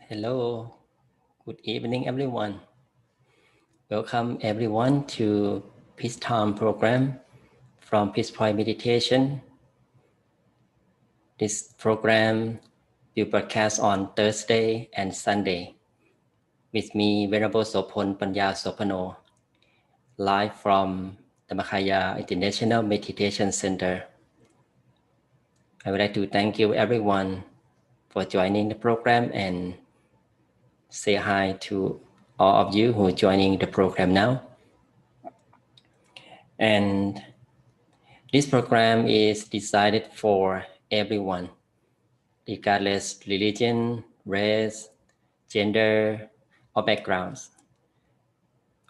Hello, good evening everyone. Welcome everyone to Peace Time program from Peace Point Meditation. This program will broadcast on Thursday and Sunday with me, Ven.Sophon, Panyasopanoe, live from the Makaya International Meditation Center. I would like to thank you everyone for joining the program and say hi to all of you who are joining the program now. And this program is designed for everyone, regardless religion, race, gender, or backgrounds.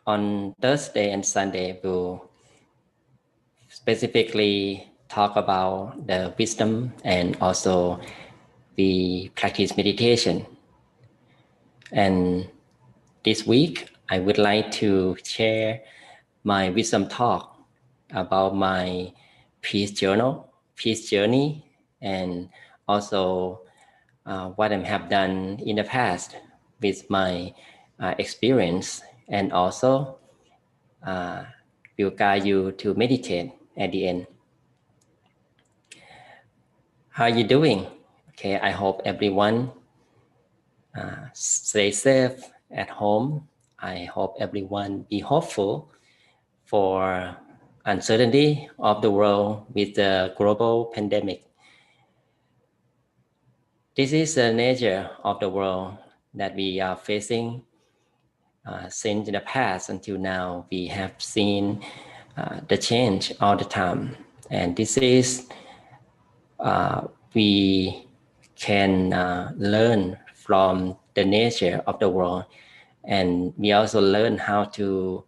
On Thursday and Sunday, we'll specifically talk about the wisdom and also we practice meditation. And this week, I would like to share my wisdom talk about my peace journey, and also what I have done in the past with my experience, and also will guide you to meditate at the end. How are you doing? Okay, I hope everyone stay safe at home. I hope everyone be hopeful for uncertainty of the world with the global pandemic. This is the nature of the world that we are facing since in the past until now. We have seen the change all the time, and this is we can learn from the nature of the world, and we also learn how to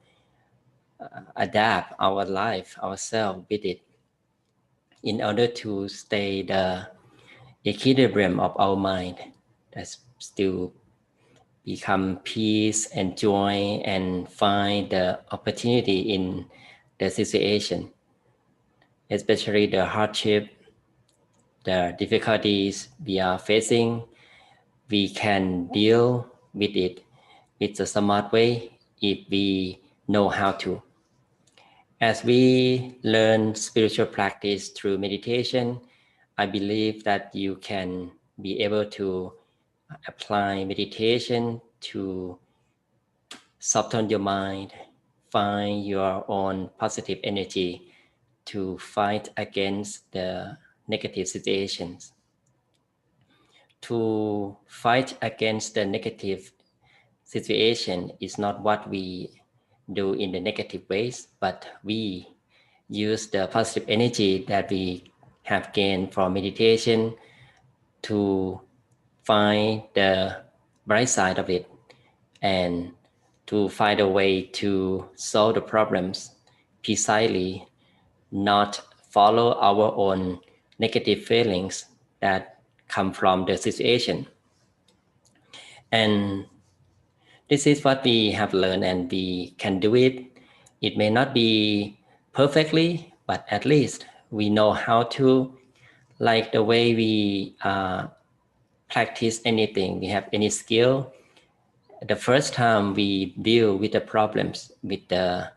adapt our life ourselves with it in order to stay the equilibrium of our mind that still become peace and joy and find the opportunity in the situation, especially the hardship, the difficulties we are facing. We can deal with it with a smart way if we know how to. As we learn spiritual practice through meditation, I believe that you can be able to apply meditation to soften your mind, find your own positive energy to fight against the negative situations. To fight against the negative situation is not what we do in the negative ways, but we use the positive energy that we have gained from meditation to find the bright side of it and to find a way to solve the problems precisely, not follow our own negative feelings that come from the situation. And this is what we have learned, and we can do it. It may not be perfectly, but at least we know how to, like the way we practice anything, we have any skill. The first time we deal with the problems, with the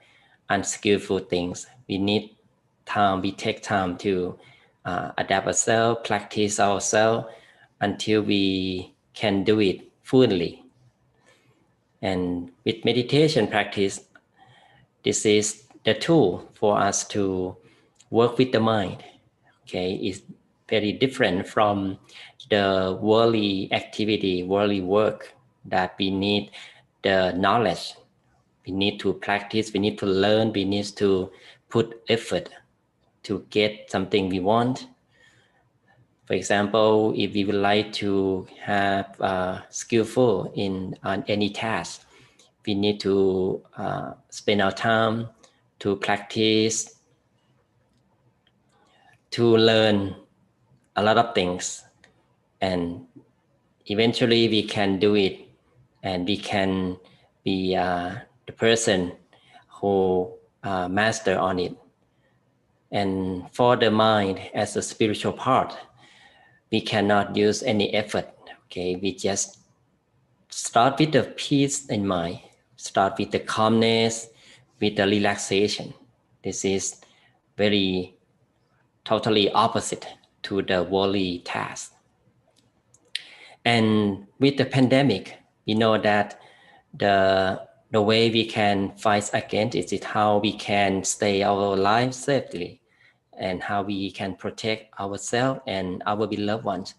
unskillful things, we need time, we take time to adapt ourselves, practice ourselves until we can do it fully. And with meditation practice, this is the tool for us to work with the mind. Okay, it's very different from the worldly activity, worldly work that we need the knowledge. We need to practice, we need to learn, we need to put effort to get something we want. For example, if we would like to have skillful in on any task, we need to spend our time to practice, to learn a lot of things, and eventually we can do it, and we can be the person who master on it. And for the mind as a spiritual part, we cannot use any effort. Okay, we just start with the peace in mind, start with the calmness, with the relaxation. This is very totally opposite to the worldly task. And with the pandemic, we know that the way we can fight against it is how we can stay our lives safely and how we can protect ourselves and our beloved ones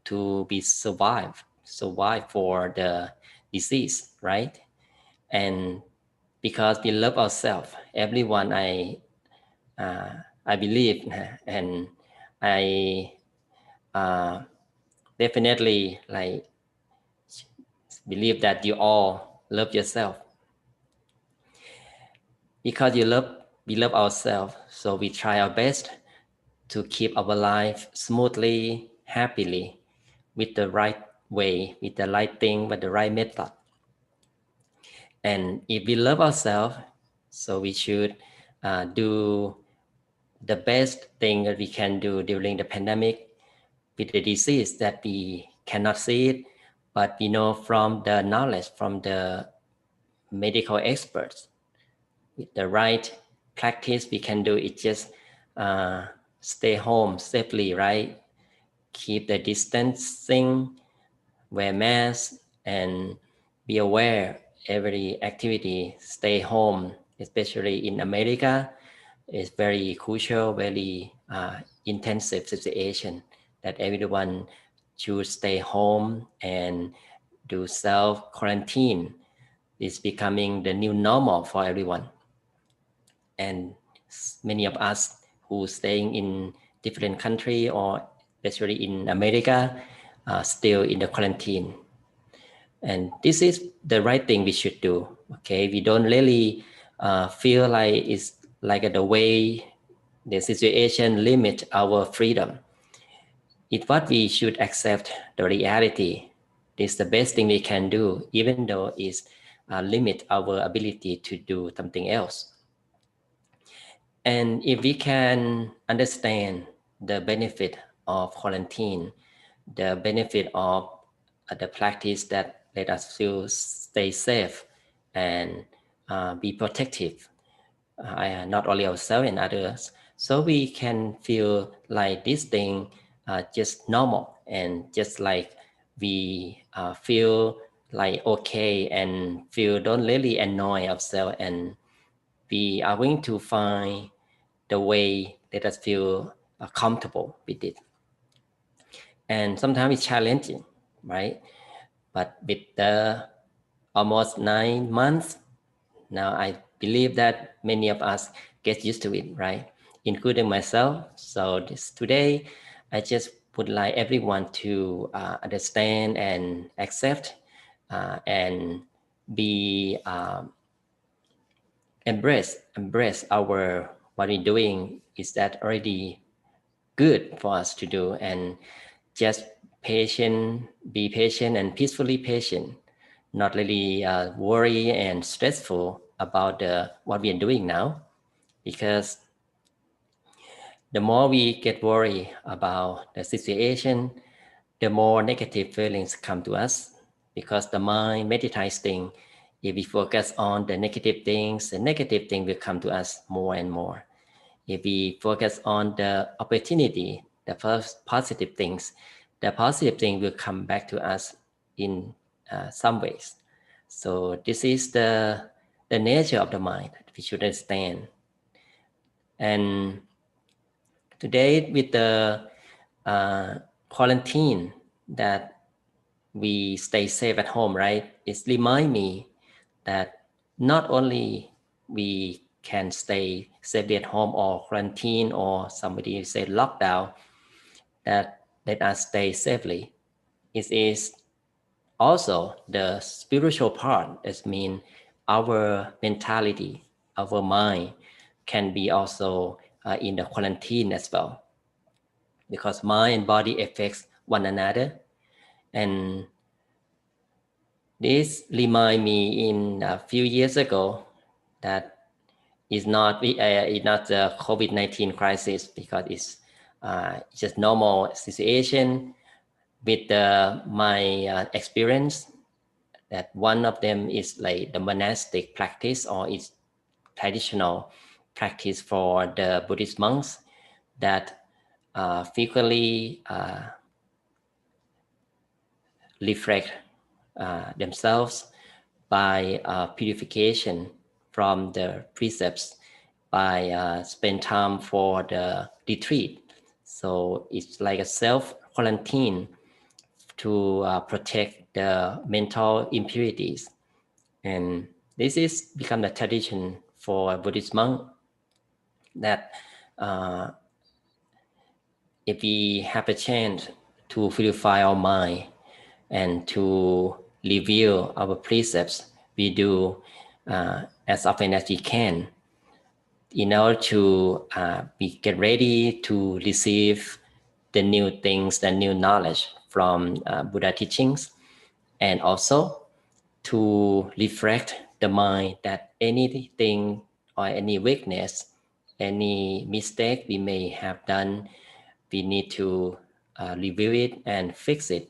to be survive for the disease, right? And because we love ourselves, everyone I believe, and I definitely like believe that you all love yourself. Because we love ourselves, so we try our best to keep our life smoothly, happily, with the right way, with the right thing, with the right method. And if we love ourselves, so we should do the best thing that we can do during the pandemic with the disease that we cannot see it, But we know from the knowledge from the medical experts, with the right practice we can do it, just stay home safely, right? Keep the distancing, wear masks, and be aware every activity, stay home, especially in America. It's very crucial, very intensive situation that everyone should stay home and do self-quarantine. It's becoming the new normal for everyone. And many of us who staying in different country or especially in America still in the quarantine. And this is the right thing we should do. Okay, we don't really feel like it's like the way the situation limit our freedom. It's what we should accept the reality. This is the best thing we can do, even though it's limit our ability to do something else. And if we can understand the benefit of quarantine, the benefit of the practice that let us feel stay safe and be protective, not only ourselves and others, so we can feel like this thing just normal, and just like we feel like okay and feel don't really annoy ourselves, and we are going to find the way let us feel comfortable with it. And sometimes it's challenging, right? But with the almost 9 months now, I believe that many of us get used to it, right? Including myself. So today, I just would like everyone to understand and accept and be embrace our what we're doing is that already good for us to do, and just be patient and peacefully patient, not really worry and stressful about what we are doing now, because the more we get worried about the situation, the more negative feelings come to us, because the mind meditates thing. If we focus on the negative things, the negative thing will come to us more and more. If we focus on the opportunity, the first positive things, the positive thing will come back to us in some ways. So this is the nature of the mind that we should understand. And today with the quarantine that we stay safe at home, right? It remind me that not only we can stay safely at home or quarantine, or somebody say lockdown, that let us stay safely. It is also the spiritual part. It means our mentality, our mind can be also in the quarantine as well, because mind and body affects one another. And this remind me in a few years ago that it's not the COVID-19 crisis, because it's just normal situation. With my experience, that one of them is like the monastic practice, or it's traditional practice for the Buddhist monks that frequently reflect themselves by purification from the precepts, by spend time for the retreat. So it's like a self-quarantine to protect the mental impurities. And this is become the tradition for Buddhist monk, that if we have a chance to purify our mind and to review our precepts, we do as often as we can, in order to get ready to receive the new things, the new knowledge from Buddha teachings, and also to reflect the mind that anything or any weakness, any mistake we may have done, we need to review it and fix it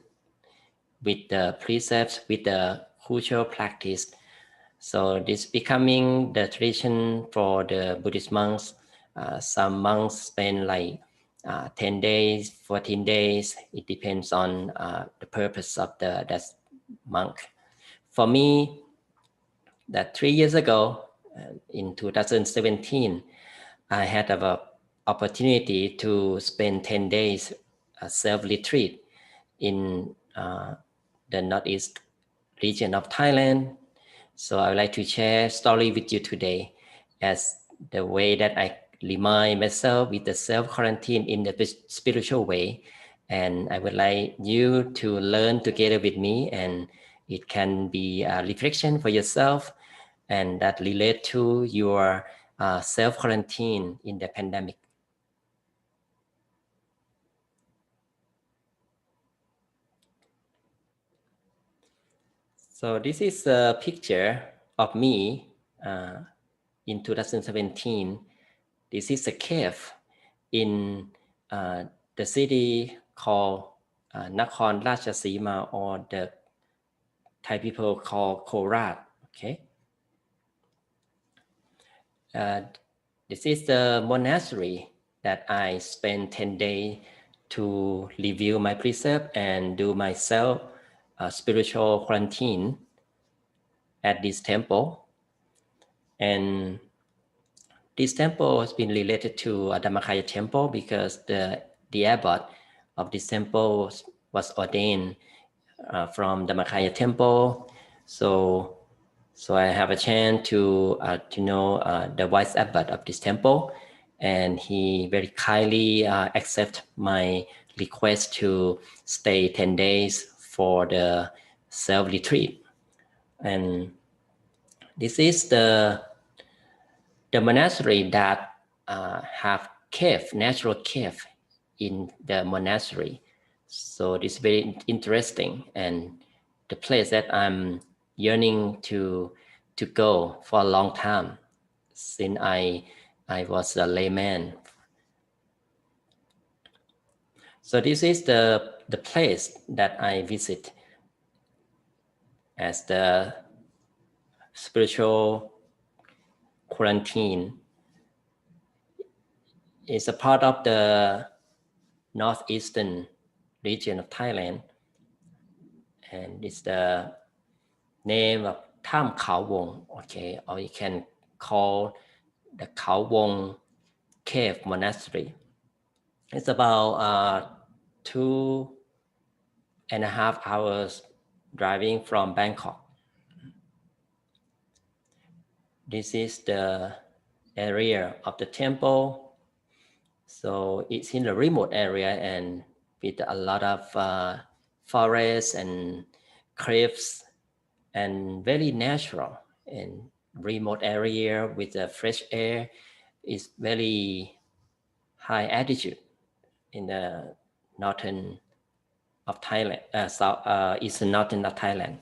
with the precepts, with the cultural practice. So this becoming the tradition for the Buddhist monks. Some monks spend like 10 days, 14 days. It depends on the purpose of that monk. For me, that 3 years ago, in 2017, I had an opportunity to spend 10 days self-retreat in the northeast region of Thailand. So I would like to share story with you today as the way that I remind myself with the self-quarantine in the spiritual way. And I would like you to learn together with me, and it can be a reflection for yourself and that relate to your self-quarantine in the pandemic. So this is a picture of me in 2017. This is a cave in the city called Nakhon Ratchasima, or the Thai people call Korat. Okay. This is the monastery that I spent 10 days to review my precept and do my self spiritual quarantine at this temple. And this temple has been related to Dhammakaya temple because the abbot of this temple was ordained from Dhammakaya temple. So I have a chance to know the vice abbot of this temple, and he very kindly accept my request to stay 10 days for the self-retreat. And this is the monastery that have cave, natural cave in the monastery. So this is very interesting, and the place that I'm yearning to go for a long time since I was a layman. So this is the place that I visit as the spiritual quarantine. It's a part of the northeastern region of Thailand, and it's the name of Tham Khao Wong, okay, or you can call the Khao Wong Cave Monastery. It's about 2.5 hours driving from Bangkok. This is the area of the temple. So it's in a remote area and with a lot of forests and cliffs, and very natural and remote area with the fresh air. Is very high altitude in the northern of Thailand, eastern northern of Thailand.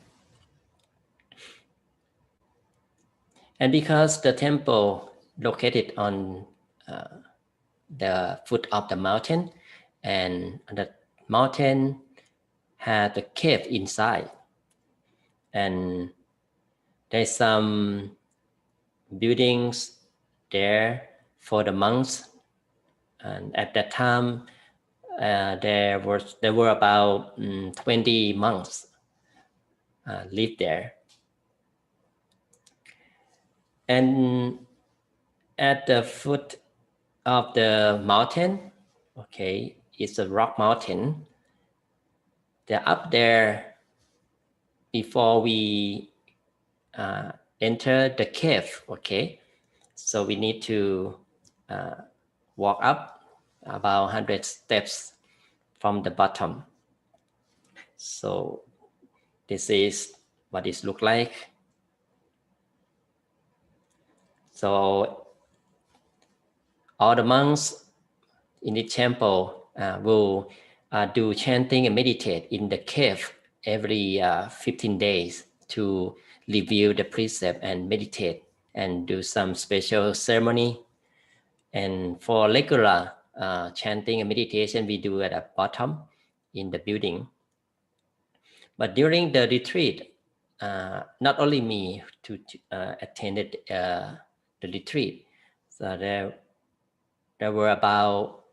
And because the temple located on the foot of the mountain, and the mountain had a cave inside, and there's some buildings there for the monks. And at that time, there were about 20 monks lived there. And at the foot of the mountain, okay, it's a rock mountain. They're up there before we enter the cave, okay? So we need to walk up about 100 steps from the bottom. So this is what it looks like. So all the monks in the temple will do chanting and meditate in the cave every 15 days to review the precept and meditate and do some special ceremony. And for regular chanting and meditation, we do at the bottom in the building. But during the retreat, not only me to attended the retreat, so there were about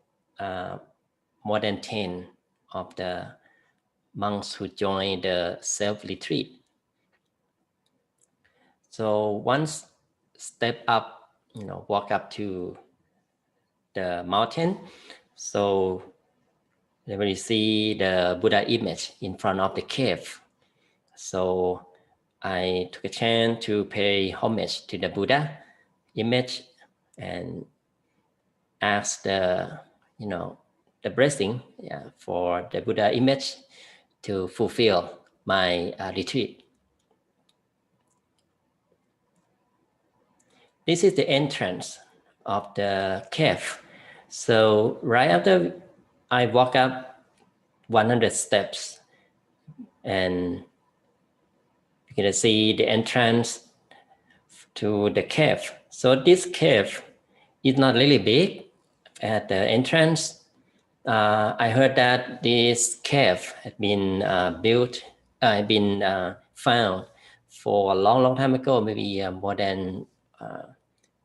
more than 10 of the monks who joined the self-retreat. So once step up, walk up to the mountain, so when you see the Buddha image in front of the cave, so I took a chance to pay homage to the Buddha image and ask the blessing for the Buddha image to fulfill my retreat. This is the entrance of the cave. So right after I walk up 100 steps, and you can see the entrance to the cave. So this cave is not really big. At the entrance, I heard that this cave had been found for a long time ago, maybe more than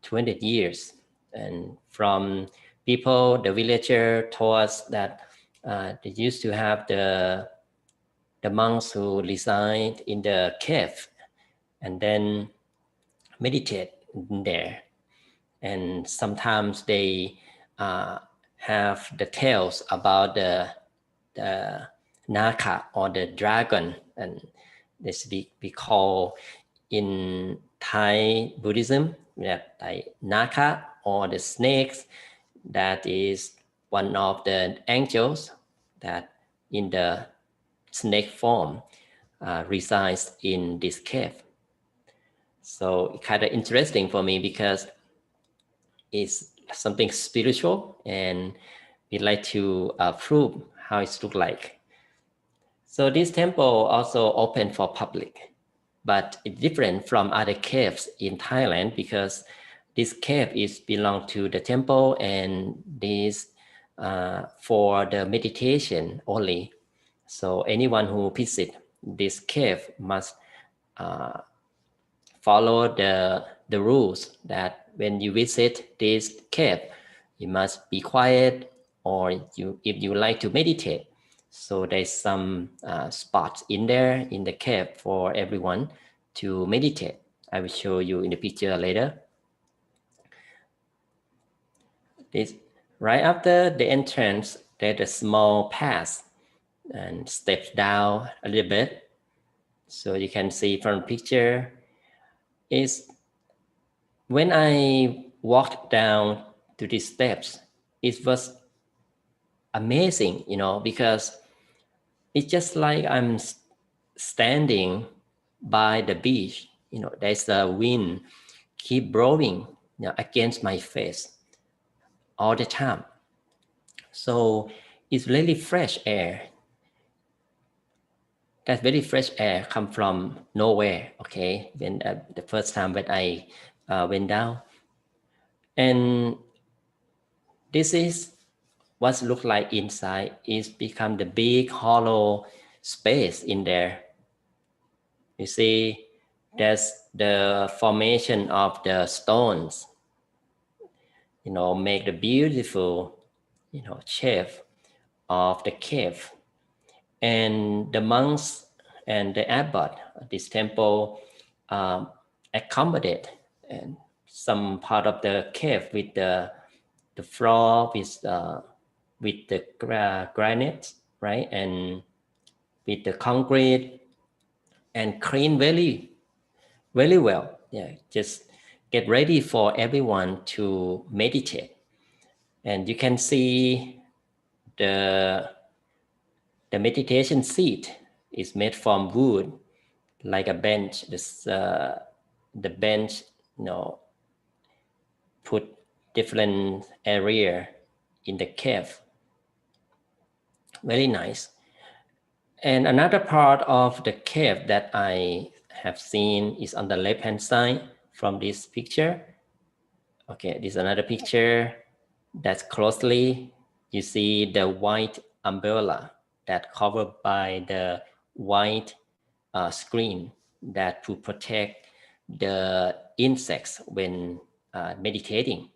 20 years. And from people, the villager told us that they used to have the monks who reside in the cave and then meditate there. And sometimes they have the tales about the Naka or the dragon, and this we call in Thai Buddhism that like Naka or the snakes. That is one of the angels that in the snake form resides in this cave. So it's kind of interesting for me because it's something spiritual, and we like to prove how it looks like. So this temple also open for public, but it's different from other caves in Thailand because this cave is belong to the temple, and this for the meditation only. So anyone who visit this cave must follow the rules that when you visit this cave, you must be quiet, or if you like to meditate. So there's some spots in there in the cave for everyone to meditate. I will show you in the picture later. This right after the entrance, there's a small path and steps down a little bit. So you can see from the picture is when I walked down to these steps, it was amazing, because it's just like I'm standing by the beach. There's a wind keep blowing against my face all the time. So it's really fresh air. That very fresh air come from nowhere. Okay, when the first time when I went down, and this is what look like inside. Is become the big hollow space in there. You see, there's the formation of the stones, make the beautiful, shape of the cave. And the monks and the abbot of this temple accommodate and some part of the cave with the floor with the granite, right, and with the concrete, and clean very, very well. Yeah, just get ready for everyone to meditate. And you can see the meditation seat is made from wood, like a bench. The bench, put different area in the cave. Very nice. And another part of the cave that I have seen is on the left-hand side from this picture. Okay, this is another picture that's closely. You see the white umbrella that covered by the white screen that to protect the insects when meditating.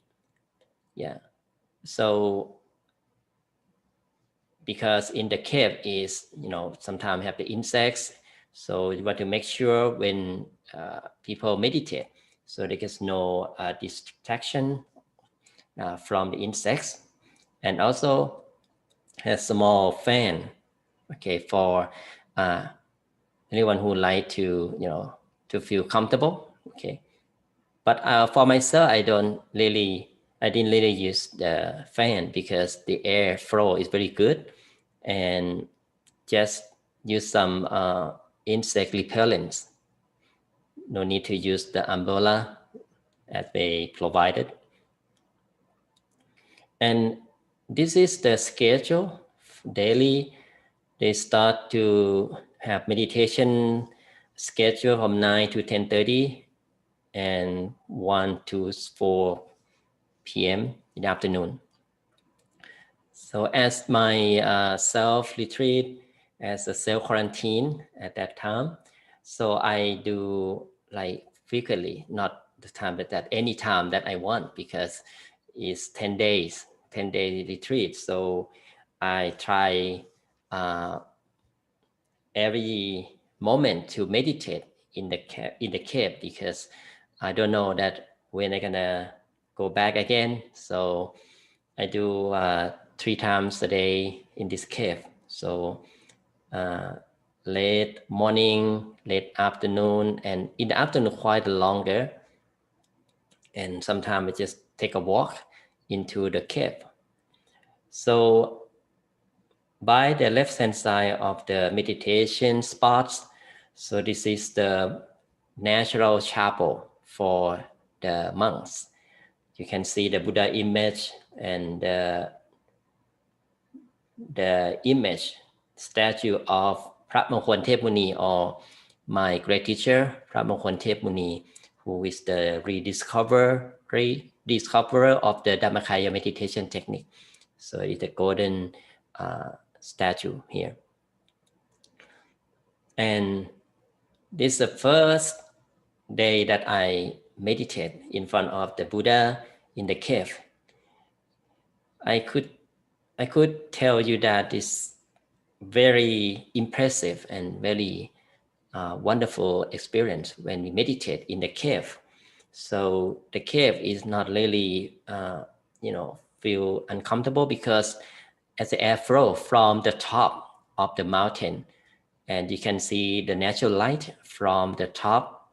Yeah. So because in the cave is, sometimes have the insects. So you want to make sure when people meditate, so there is no distraction from the insects. And also a small fan, okay, for anyone who like to, to feel comfortable, okay. But for myself, I didn't really use the fan because the air flow is very good, and just use some insect repellents. No need to use the umbrella as they provided. And this is the schedule daily. They start to have meditation schedule from 9 to 10:30 and 1 to 4 p.m. in the afternoon. So as my self-retreat, as a self-quarantine at that time, so I do like frequently, not the time, but at any time that I want, because it's 10 days, 10-day retreat. So I try every moment to meditate in the cave, because I don't know that when I'm gonna go back again. So I do 3 times a day in this cave. So late morning, late afternoon, and in the afternoon quite longer. And sometimes I just take a walk into the cave. So by the left hand side of the meditation spots, so this is the natural chapel for the monks. You can see the Buddha image and the image statue of Pramukon Tepmuni, or my great teacher Pramukon Tepmuni, who is the rediscoverer of the Dhammakaya meditation technique. So it's a golden statue here. And this is the first day that I meditate in front of the Buddha in the cave. I could tell you that it's very impressive and very wonderful experience when we meditate in the cave. So the cave is not really, feel uncomfortable, because as the airflow from the top of the mountain, and you can see the natural light from the top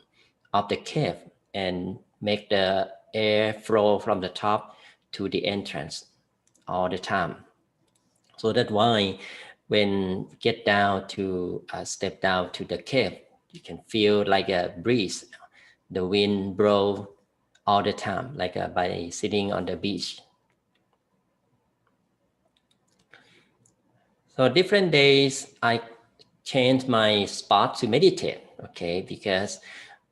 of the cave and make the air flow from the top to the entrance all the time. So that's why when get down to step down to the cave, you can feel like a breeze, the wind blow all the time, like by sitting on the beach. So different days, I change my spot to meditate, okay, because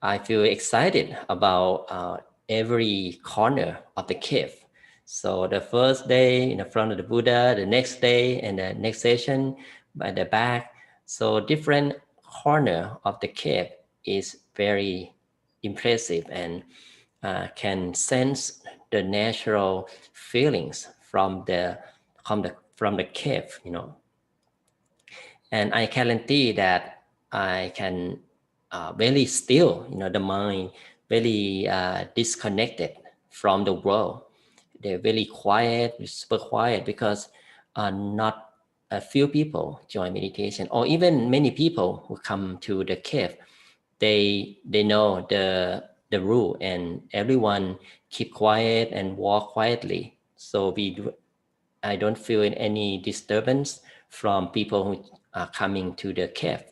I feel excited about every corner of the cave. So the first day in the front of the Buddha, the next day and the next session by the back. So different corner of the cave is very impressive, and can sense the natural feelings from the cave, And I guarantee that I can very still, the mind very disconnected from the world. They're very quiet, super quiet, because not a few people join meditation, or even many people who come to the cave. They know the rule, and everyone keep quiet and walk quietly. So I don't feel any disturbance from people who are coming to the cave,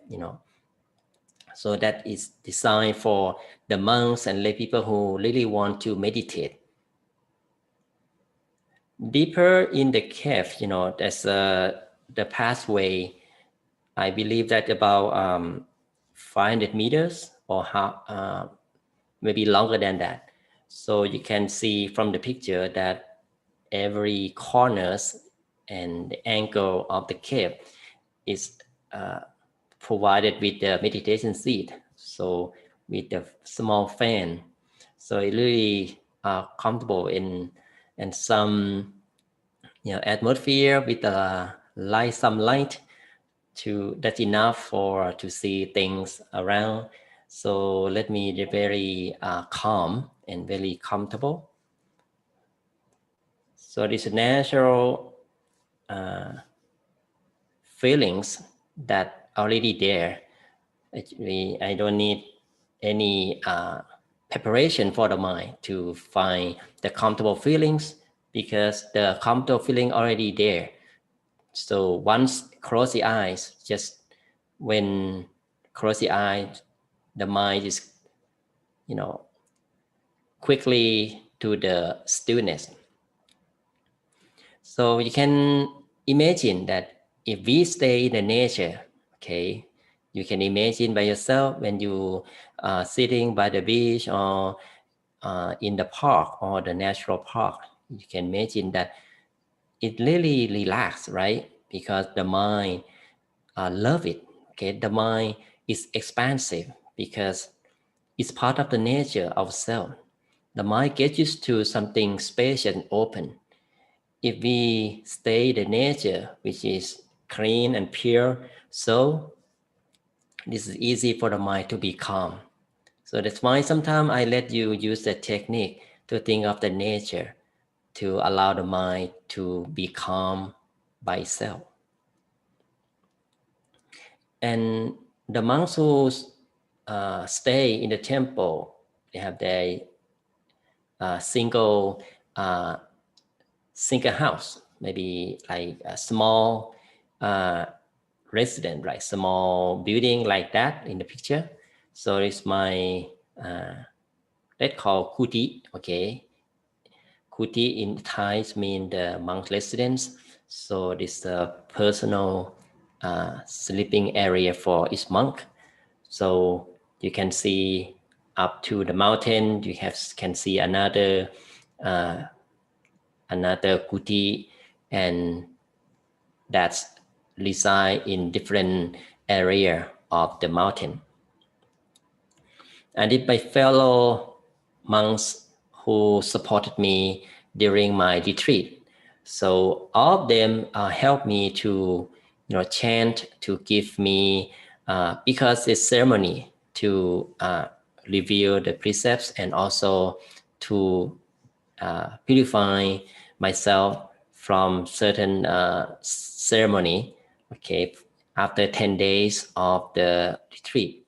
So that is designed for the monks and lay people who really want to meditate. Deeper in the cave, there's the pathway. I believe that about 500 meters, or maybe longer than that. So you can see from the picture that every corners and the angle of the cave is provided with the meditation seat, so with the small fan, so it really comfortable in and some atmosphere with some light that's enough to see things around. So let me be very calm and very comfortable. So this natural feelings that already there. Actually, I don't need any preparation for the mind to find the comfortable feelings, because the comfortable feeling already there. So once close the eyes, just when close the eyes, the mind is, quickly to the stillness. So you can imagine that if we stay in the nature, okay, you can imagine by yourself when you are sitting by the beach or in the park or the natural park, you can imagine that it really relaxed, right? Because the mind love it. Okay, the mind is expansive because it's part of the nature of self. The mind gets used to something spacious and open. If we stay in the nature, which is clean and pure, so this is easy for the mind to be calm. So that's why sometimes I let you use the technique to think of the nature to allow the mind to be calm by itself. And the monks who stay in the temple, they have their single house, maybe like a small resident, right? Small building like that in the picture. So it's my let's call kuti. Okay, kuti in Thai means the monk residence. So this personal sleeping area for each monk. So you can see up to the mountain. You can see another kuti, and that's reside in different area of the mountain. And if my fellow monks who supported me during my retreat, so all of them helped me to chant, to give me because it's ceremony to reveal the precepts and also to purify myself from certain ceremony, okay, after 10 days of the retreat.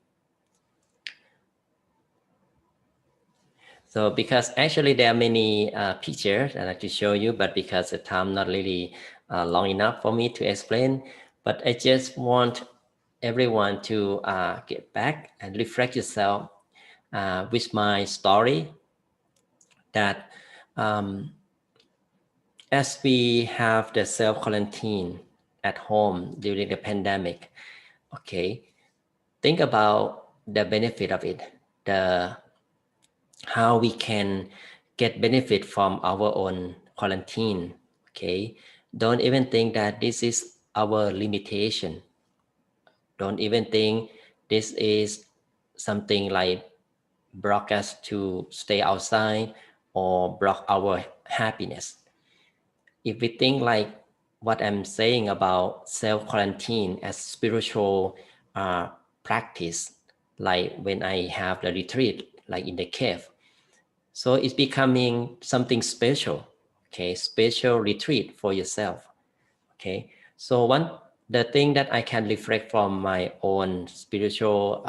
So because actually there are many pictures I'd like to show you, but because the time not really long enough for me to explain, but I just want everyone to get back and reflect yourself with my story that as we have the self-quarantine at home during the pandemic, okay, think about the benefit of it, how we can get benefit from our own quarantine, okay? Don't even think that this is our limitation. Don't even think this is something like block us to stay outside or block our happiness. If we think like what I'm saying about self-quarantine as spiritual practice, like when I have the retreat, like in the cave, so it's becoming something special, okay, special retreat for yourself, okay. So the thing that I can reflect from my own spiritual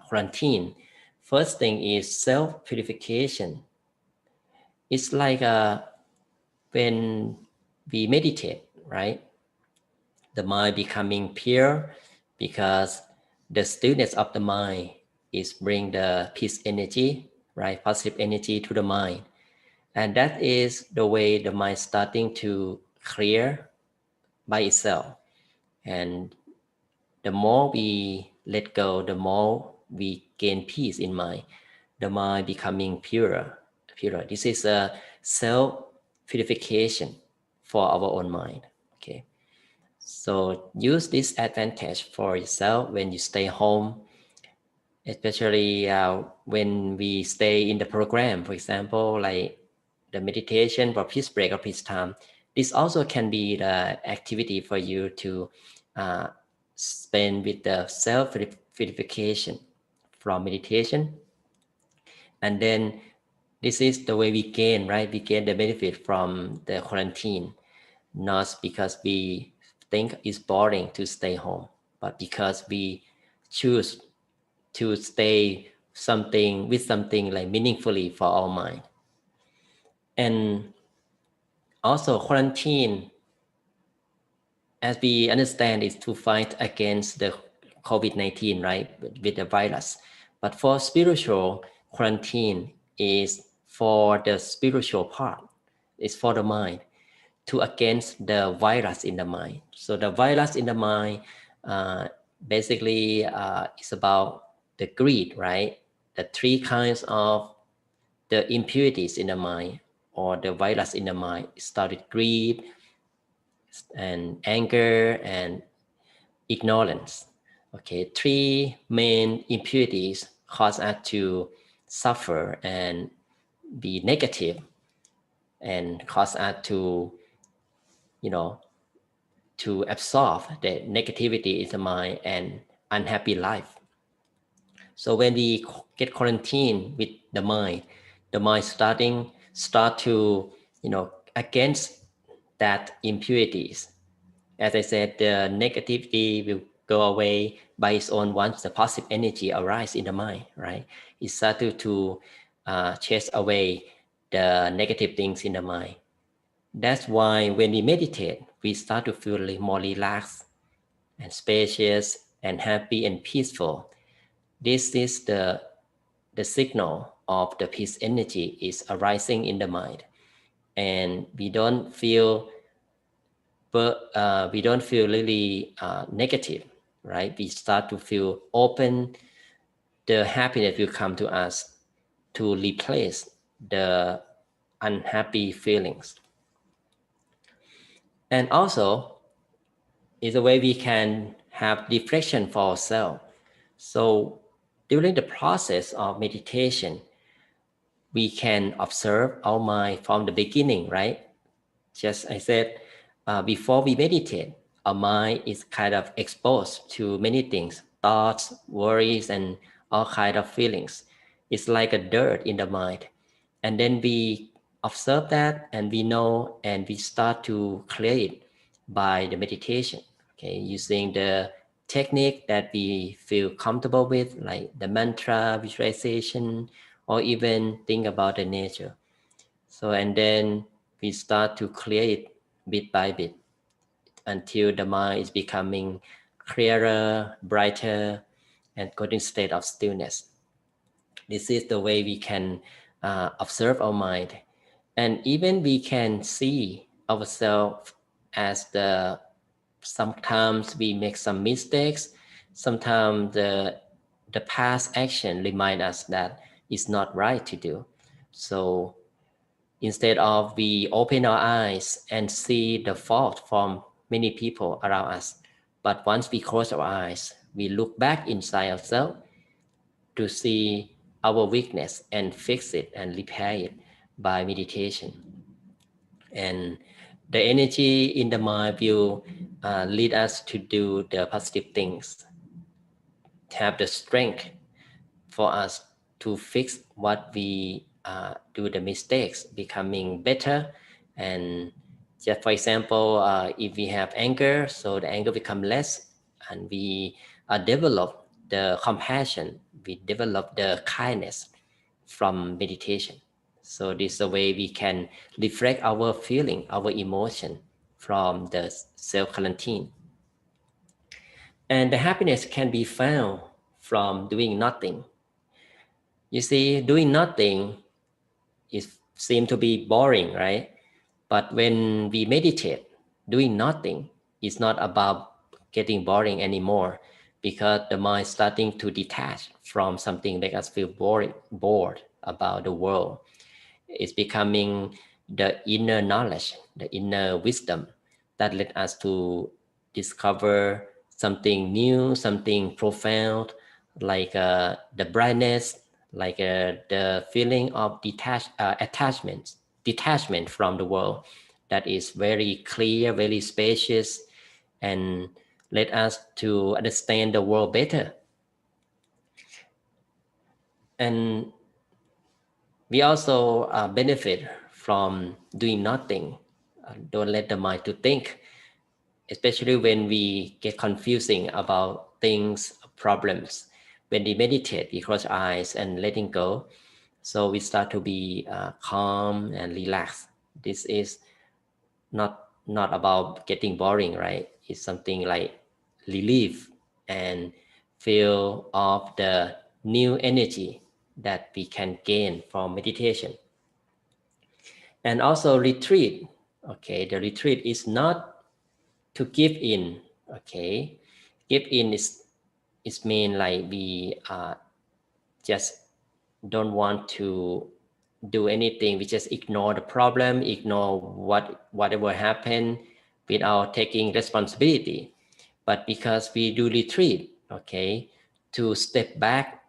quarantine, first thing is self-purification. It's like when we meditate, right? The mind becoming pure because the stillness of the mind is bring the peace energy, right? Positive energy to the mind. And that is the way the mind starting to clear by itself. And the more we let go, the more we gain peace in mind. The mind becoming purer. This is a self-purification for our own mind. Okay. So use this advantage for yourself when you stay home, especially when we stay in the program, for example, like the meditation for peace break or peace time. This also can be the activity for you to spend with the self-purification from meditation. And then this is the way we gain, right? We gain the benefit from the quarantine, not because we think it's boring to stay home, but because we choose to stay something like meaningfully for our mind. And also quarantine, as we understand, is to fight against the COVID-19, right, with the virus. But for spiritual, quarantine is for the spiritual part, it's for the mind, to against the virus in the mind. So the virus in the mind basically is about the greed, right? The three kinds of the impurities in the mind or the virus in the mind started greed and anger and ignorance. Okay, three main impurities cause us to suffer and be negative and cause us to, to absorb the negativity in the mind and unhappy life. So when we get quarantined with the mind start to, against that impurities. As I said, the negativity will go away by its own once the positive energy arises in the mind, right? It starts to chase away the negative things in the mind. That's why when we meditate, we start to feel more relaxed and spacious and happy and peaceful. This is the signal of the peace energy is arising in the mind, and we don't feel really negative, right? We start to feel open. The happiness will come to us to replace the unhappy feelings. And also is a way we can have reflection for ourselves. So during the process of meditation, we can observe our mind from the beginning, right? Just I said, before we meditate, our mind is kind of exposed to many things, thoughts, worries, and all kind of feelings. It's like a dirt in the mind. And then we observe that and we know, and we start to clear it by the meditation, okay, using the technique that we feel comfortable with, like the mantra, visualization, or even think about the nature. So, and then we start to clear it bit by bit until the mind is becoming clearer, brighter, and go in state of stillness. This is the way we can observe our mind. And even we can see ourselves as sometimes we make some mistakes. Sometimes the past action remind us that it's not right to do. So instead of we open our eyes and see the fault from many people around us, but once we close our eyes, we look back inside ourselves to see our weakness and fix it and repair it by meditation. And the energy in the mind will lead us to do the positive things, have the strength for us to fix what we do the mistakes, becoming better. And just for example, if we have anger, so the anger become less, and we develop the compassion, we develop the kindness from meditation. So this is a way we can reflect our feeling, our emotion from the self-quarantine. And the happiness can be found from doing nothing. You see, doing nothing seems to be boring, right? But when we meditate, doing nothing is not about getting boring anymore, because the mind is starting to detach from something that us feel bored about the world. It's becoming the inner knowledge, the inner wisdom that led us to discover something new, something profound, like the brightness, like the feeling of detachment from the world that is very clear, very spacious, and let us to understand the world better. And we also benefit from doing nothing. Don't let the mind to think, especially when we get confusing about things, problems. When we meditate, we close eyes and letting go. So we start to be calm and relaxed. This is not about getting boring, right? It's something like relief and feel of the new energy that we can gain from meditation. And also retreat. Okay, the retreat is not to give in. Okay, give in is mean like we just don't want to do anything. We just ignore the problem, ignore whatever happened without taking responsibility. But because we do retreat, okay, to step back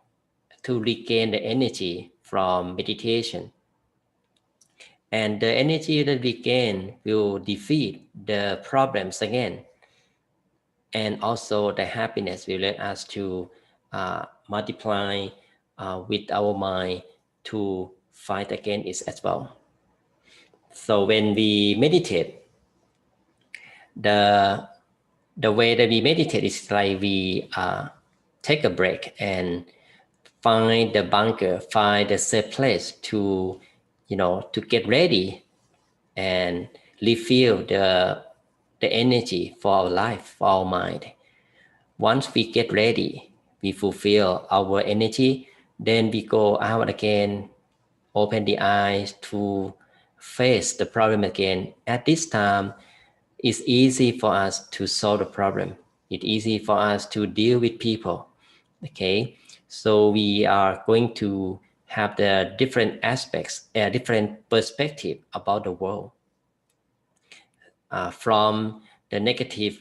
to regain the energy from meditation. And the energy that we gain will defeat the problems again. And also the happiness will let us to multiply with our mind to fight against it as well. So when we meditate, the way that we meditate is like we take a break and find the bunker, find the safe place to, to get ready and refill the energy for our life, for our mind. Once we get ready, we fulfill our energy, then we go out again, open the eyes to face the problem again. At this time, it's easy for us to solve the problem. It's easy for us to deal with people. Okay, so we are going to have the different aspects, a different perspective about the world. From the negative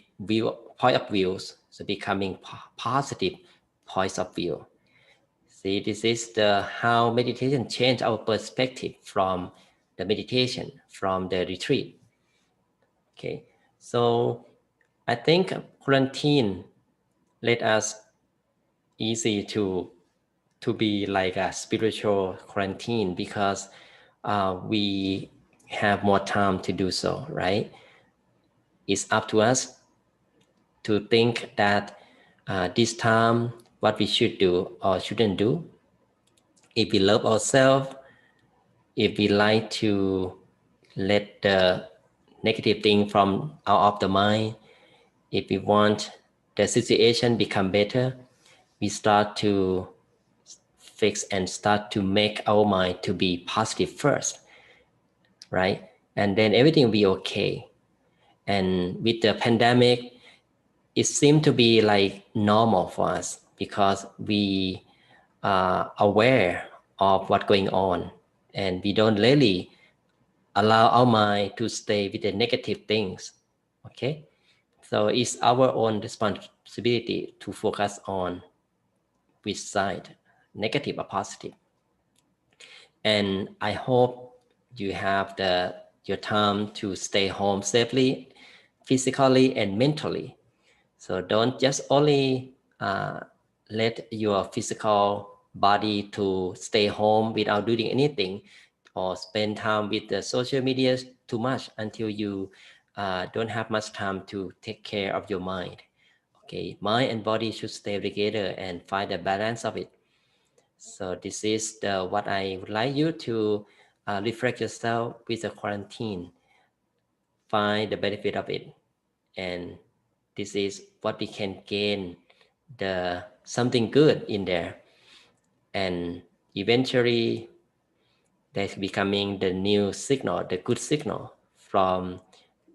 point of views, so becoming positive points of view. See, this is the how meditation changed our perspective from the meditation, from the retreat. Okay, so I think quarantine let us easy to be like a spiritual quarantine because we have more time to do so, right? It's up to us to think that this time what we should do or shouldn't do. If we love ourselves, if we like to let the negative thing from out of the mind, if we want the situation become better, we start to fix and start to make our mind to be positive first, right? And then everything will be okay. And with the pandemic, it seemed to be like normal for us because we are aware of what's going on and we don't really allow our mind to stay with the negative things. Okay, so it's our own responsibility to focus on which side, negative or positive. And I hope you have your time to stay home safely, physically and mentally. So don't just only let your physical body to stay home without doing anything or spend time with the social media too much until you don't have much time to take care of your mind. Okay, mind and body should stay together and find the balance of it. So this is what I would like you to reflect yourself with the quarantine. Find the benefit of it, and this is what we can gain the something good in there, and eventually that's becoming the new signal, the good signal from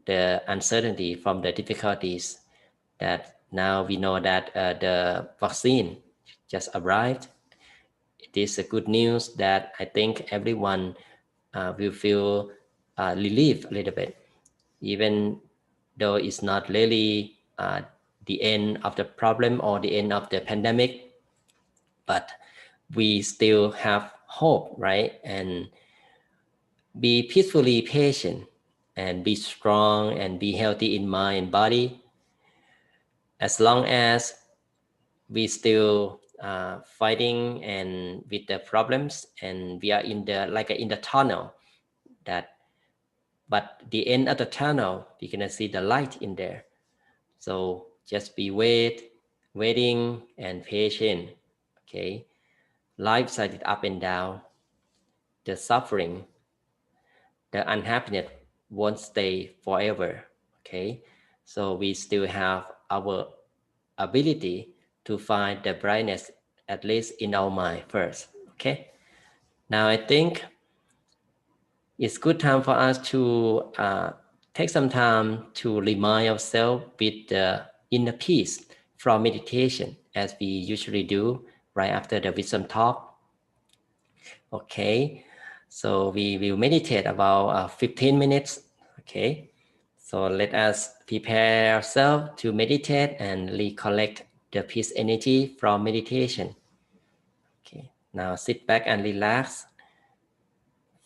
the uncertainty, from the difficulties. That now we know that the vaccine just arrived. It is a good news that I think everyone will feel relieved a little bit, even though it's not really the end of the problem or the end of the pandemic, but we still have hope, right? And be peacefully patient and be strong and be healthy in mind and body. As long as we still fighting and with the problems, and we are in the in the tunnel, but the end of the tunnel we can see the light in there. So just be waiting and patient. Okay, life side up and down. The suffering, the unhappiness won't stay forever. Okay, so we still have our ability to find the brightness, at least in our mind first. Okay, now I think it's good time for us to take some time to remind ourselves with the inner peace from meditation, as we usually do right after the wisdom talk. Okay, so we will meditate about 15 minutes. Okay, so let us prepare ourselves to meditate and recollect the peace energy from meditation. Okay, now sit back and relax.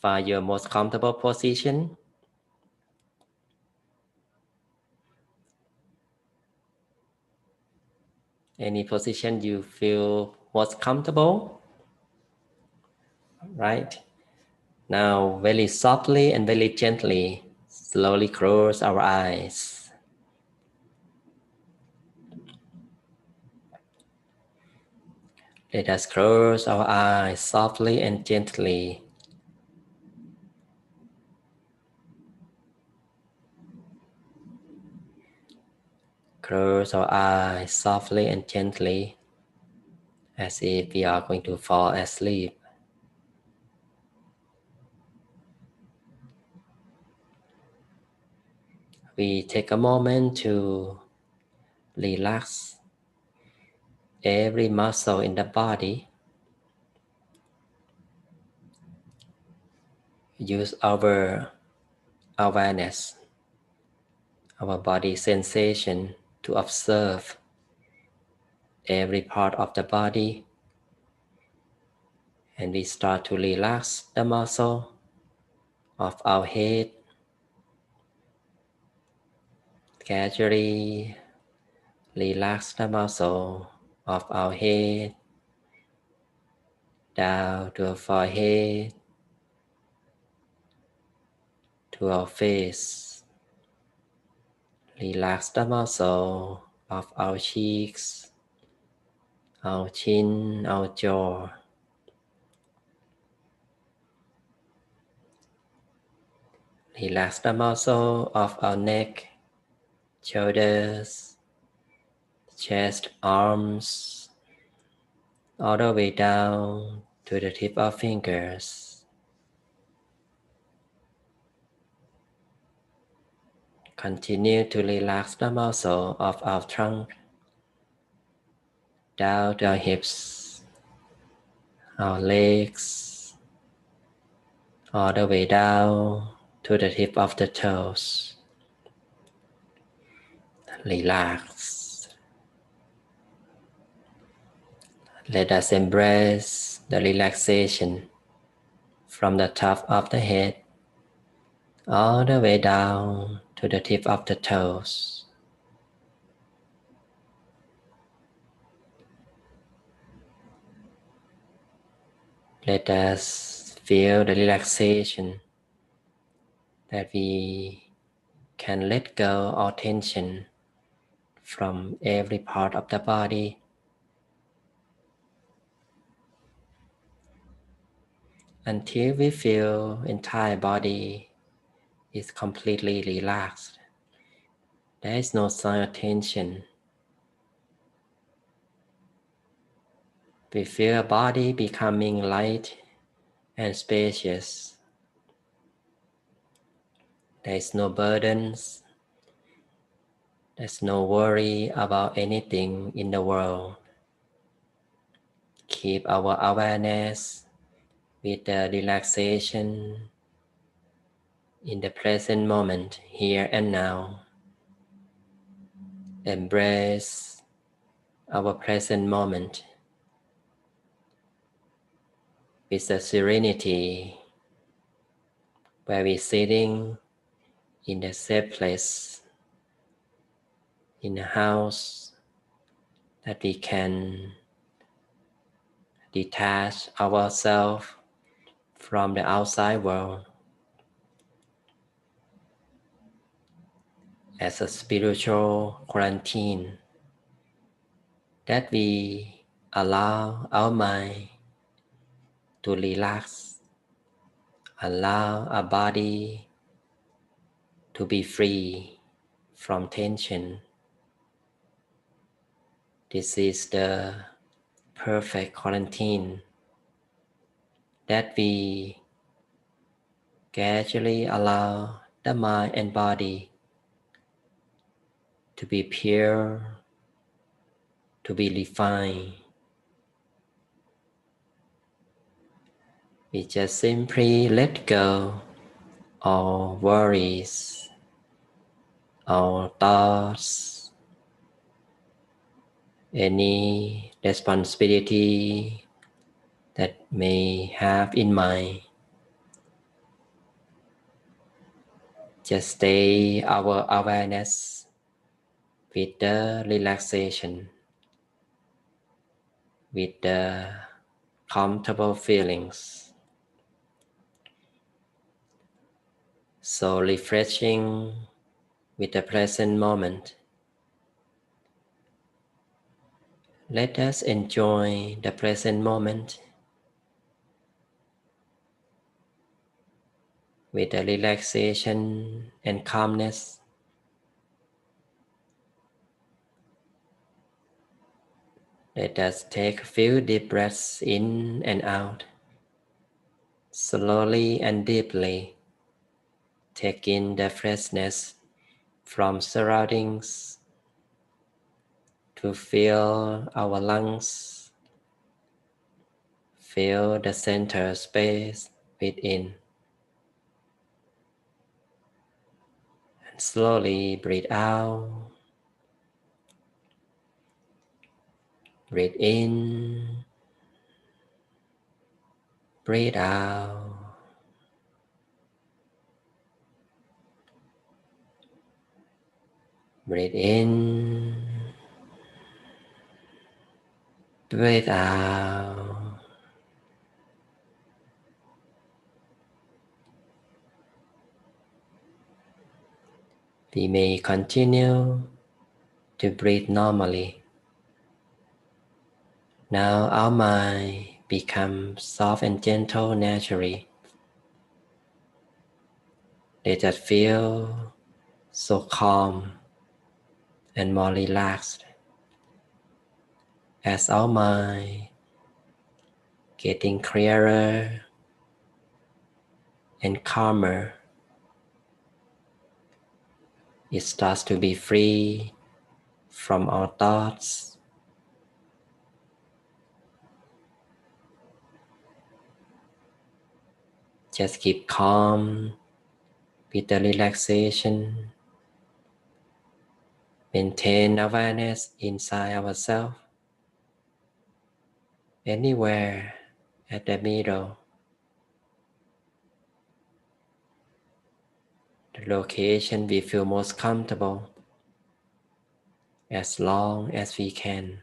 Find your most comfortable position. Any position you feel most comfortable. Right. Now, very softly and very gently, slowly close our eyes. Let us close our eyes softly and gently. Close our eyes softly and gently, as if we are going to fall asleep. We take a moment to relax every muscle in the body. Use our awareness, our body sensation, to observe every part of the body, and we start to relax the muscle of our head. Gradually relax the muscle of our head down to our forehead, to our face. Relax the muscle of our cheeks, our chin, our jaw. Relax the muscle of our neck, shoulders, chest, arms, all the way down to the tip of fingers. Continue to relax the muscle of our trunk, down to our hips, our legs, all the way down to the tip of the toes. Relax. Let us embrace the relaxation from the top of the head all the way down to the tip of the toes. Let us feel the relaxation, that we can let go all tension from every part of the body, until we feel entire body is completely relaxed. There is no sign of tension. We feel our body becoming light and spacious. There is no burdens. There's no worry about anything in the world. Keep our awareness with the relaxation in the present moment, here and now. Embrace our present moment with a serenity where we're sitting in a safe place, in a house that we can detach ourselves from the outside world as a spiritual quarantine that we allow our mind to relax, allow our body to be free from tension. This is the perfect quarantine that we gradually allow the mind and body to be pure, to be refined. We just simply let go all worries, all thoughts, any responsibility that may have in mind. Just stay our awareness with the relaxation, with the comfortable feelings. So refreshing with the present moment. Let us enjoy the present moment with the relaxation and calmness. Let us take a few deep breaths in and out, slowly and deeply. Take in the freshness from surroundings to fill our lungs, fill the center space within. And slowly breathe out, breathe in, breathe out. Breathe in, breathe out. We may continue to breathe normally. Now our mind becomes soft and gentle naturally. Let us feel so calm and more relaxed as our mind getting clearer and calmer. It starts to be free from our thoughts. Just keep calm with the relaxation. Maintain awareness inside ourselves, anywhere at the middle, the location we feel most comfortable, as long as we can.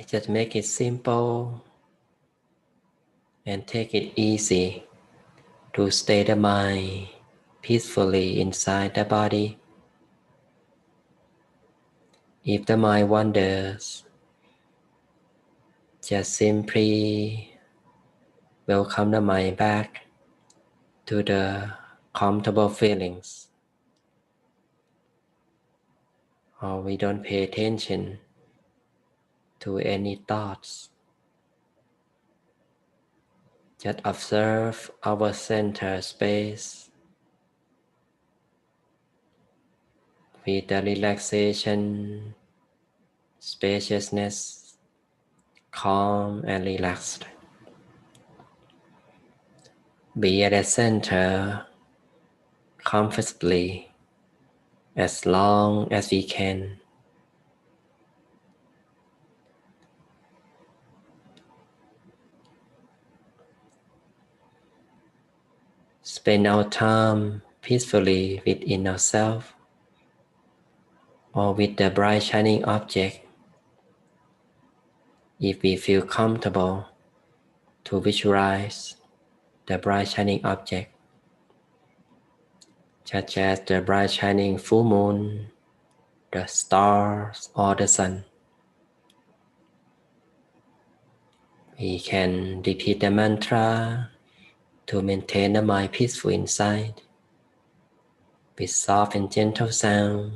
Just make it simple and take it easy to stay the mind peacefully inside the body. If the mind wanders, just simply welcome the mind back to the comfortable feelings. Or we don't pay attention to any thoughts. Just observe our center space with the relaxation, spaciousness, calm and relaxed. Be at the center, comfortably as long as we can. Spend our time peacefully within ourselves or with the bright shining object if we feel comfortable to visualize the bright shining object, such as the bright shining full moon, the stars, or the sun. We can repeat the mantra to maintain the mind peaceful inside with soft and gentle sound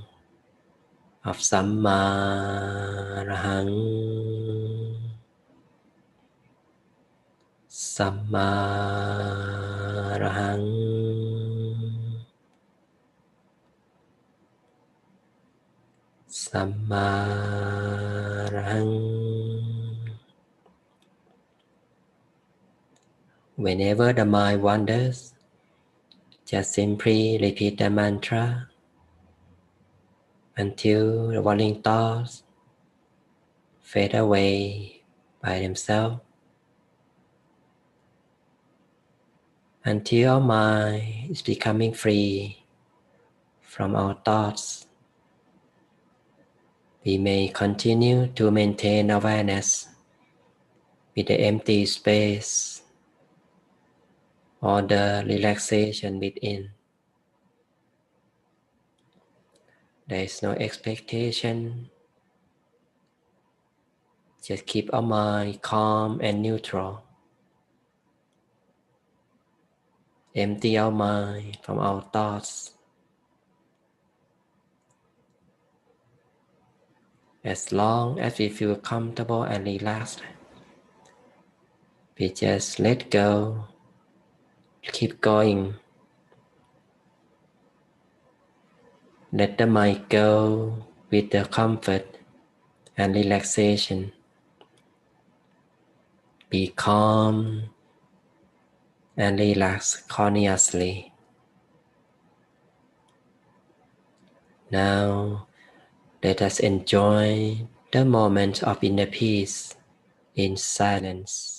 of Samma Rahang, Samma Rahang, Samma Rahang. Whenever the mind wanders, just simply repeat the mantra until the wandering thoughts fade away by themselves, until our mind is becoming free from our thoughts. We may continue to maintain awareness with the empty space or the relaxation within. There is no expectation. Just keep our mind calm and neutral. Empty our mind from our thoughts. As long as we feel comfortable and relaxed, we just let go, keep going. Let the mind go with the comfort and relaxation. Be calm and relax consciously. Now, let us enjoy the moment of inner peace in silence.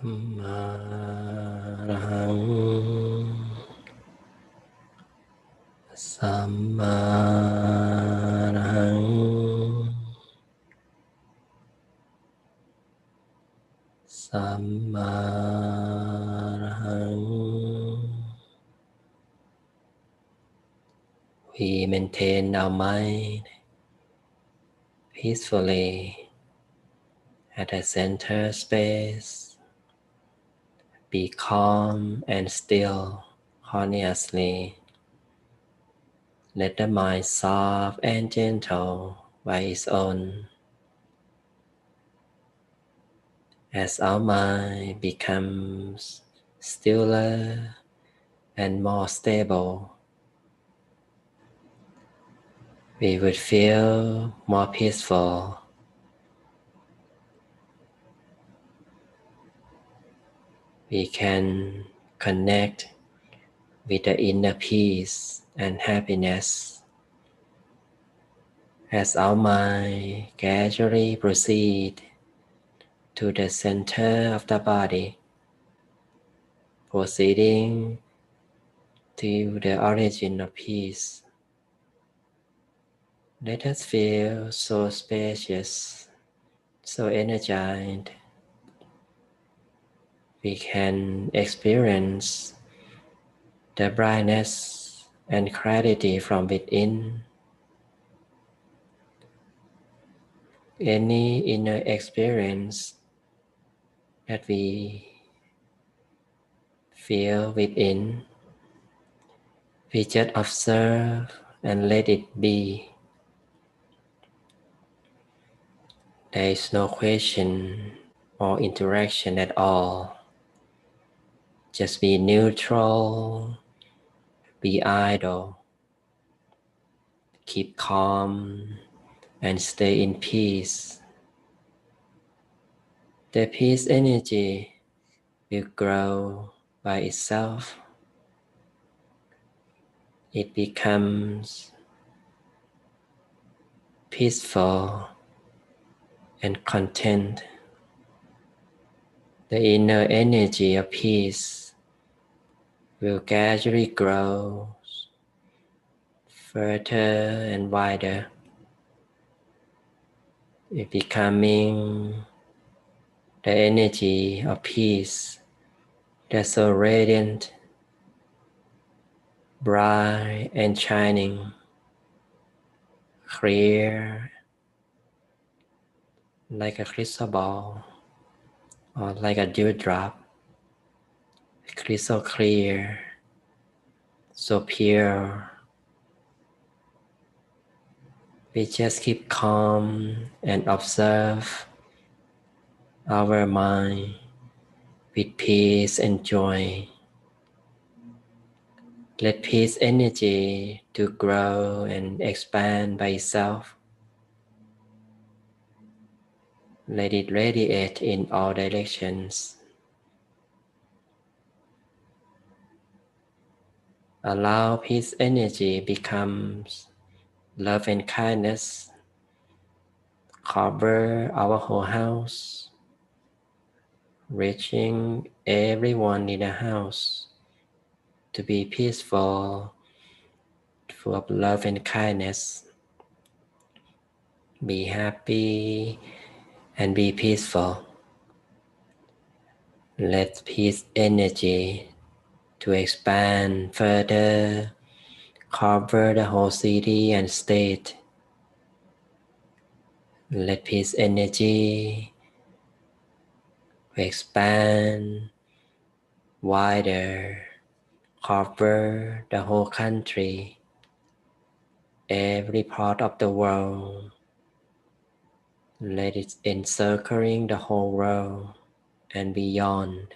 Samma Rahang Samma Rahang Samma Rahang. We maintain our mind peacefully at the center space. Be calm and still harmoniously. Let the mind soft and gentle by its own. As our mind becomes stiller and more stable, we would feel more peaceful. We can connect with the inner peace and happiness as our mind gradually proceeds to the center of the body, proceeding to the origin of peace. Let us feel so spacious, so energized. We can experience the brightness and clarity from within. Any inner experience that we feel within, we just observe and let it be. There is no question or interaction at all. Just be neutral, be idle, keep calm, and stay in peace. The peace energy will grow by itself. It becomes peaceful and content. The inner energy of peace will gradually grow further and wider. It becoming the energy of peace that's so radiant, bright and shining, clear like a crystal ball or like a dewdrop, crystal clear, so pure. We just keep calm and observe our mind with peace and joy. Let peace energy to grow and expand by itself. Let it radiate in all directions. Allow peace energy becomes love and kindness. Cover our whole house, reaching everyone in the house to be peaceful, full of love and kindness. Be happy and be peaceful. Let peace energy to expand further, cover the whole city and state. Let peace energy expand wider, cover the whole country, every part of the world. Let it encircling the whole world and beyond.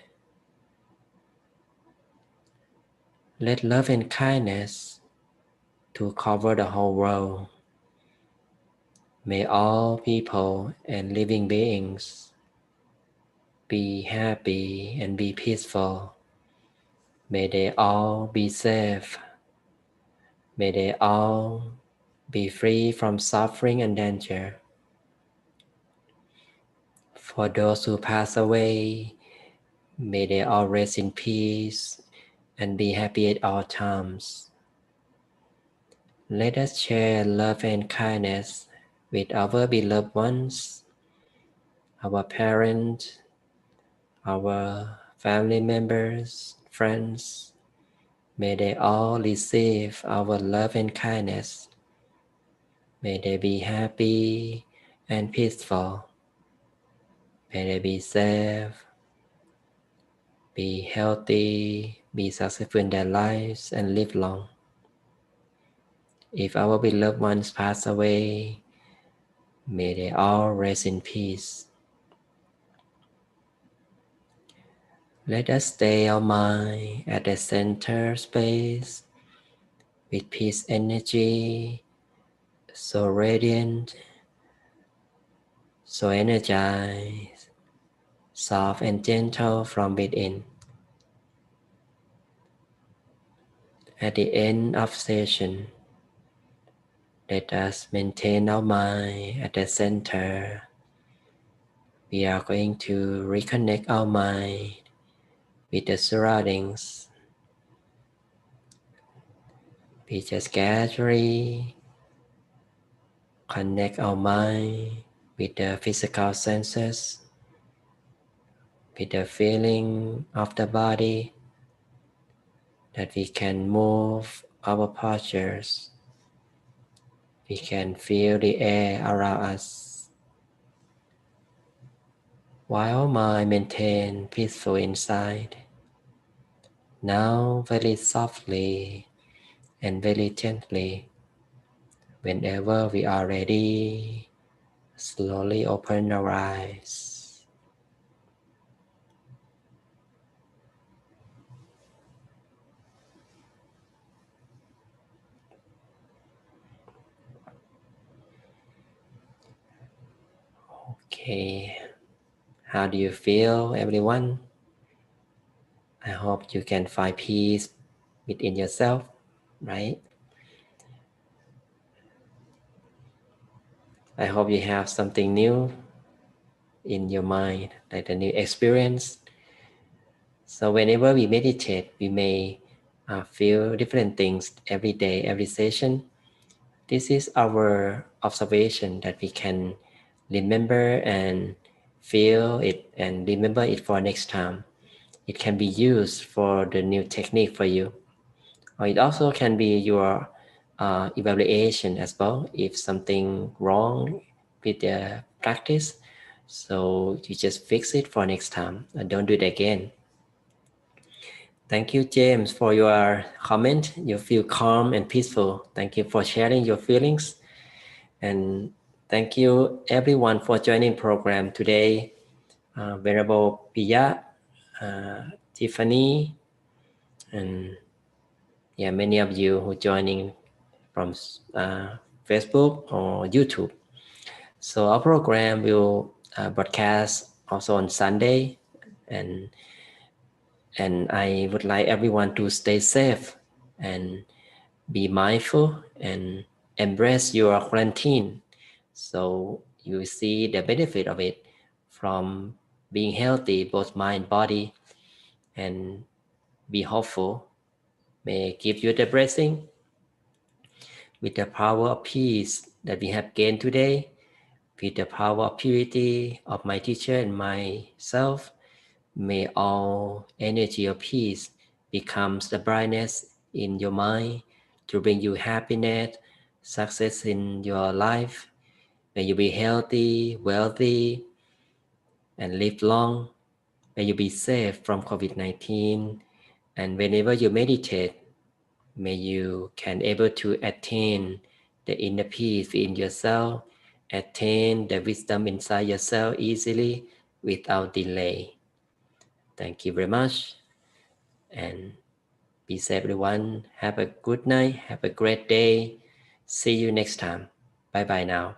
Let love and kindness to cover the whole world. May all people and living beings be happy and be peaceful. May they all be safe. May they all be free from suffering and danger. For those who pass away, May they all rest in peace and be happy at all times. Let us share love and kindness with our beloved ones, our parents, our family members, friends. May they all receive our love and kindness. May they be happy and peaceful. May they be safe, be healthy, be successful in their lives, and live long. If our beloved ones pass away, may they all rest in peace. Let us stay our mind at the center space with peace energy, so radiant, so energized, soft and gentle from within. At the end of session, let us maintain our mind at the center. We are going to reconnect our mind with the surroundings. We just gradually connect our mind with the physical senses, with the feeling of the body, that we can move our postures. We can feel the air around us, while our mind maintains peaceful inside. Now very softly and very gently, whenever we are ready, slowly open our eyes. Okay, how do you feel, everyone? I hope you can find peace within yourself, right? I hope you have something new in your mind, like a new experience. So whenever we meditate, we may feel different things every day, every session. This is our observation that we can remember and feel it and remember it for next time. It can be used for the new technique for you. Or it also can be your evaluation as well if something wrong with the practice. So you just fix it for next time and don't do it again. Thank you, James, for your comment. You feel calm and peaceful. Thank you for sharing your feelings. And thank you everyone for joining program today. Venerable Pia, Tiffany, and many of you who joining from Facebook or YouTube. So our program will broadcast also on Sunday, and I would like everyone to stay safe and be mindful and embrace your quarantine, so you will see the benefit of it from being healthy, both mind, body, and be hopeful. May give you the blessing with the power of peace that we have gained today, with the power of purity of my teacher and myself. May all energy of peace becomes the brightness in your mind to bring you happiness, success in your life. May you be healthy, wealthy, and live long. May you be safe from COVID-19. And whenever you meditate, may you can able to attain the inner peace in yourself, attain the wisdom inside yourself easily without delay. Thank you very much. And be safe, everyone. Have a good night. Have a great day. See you next time. Bye bye now.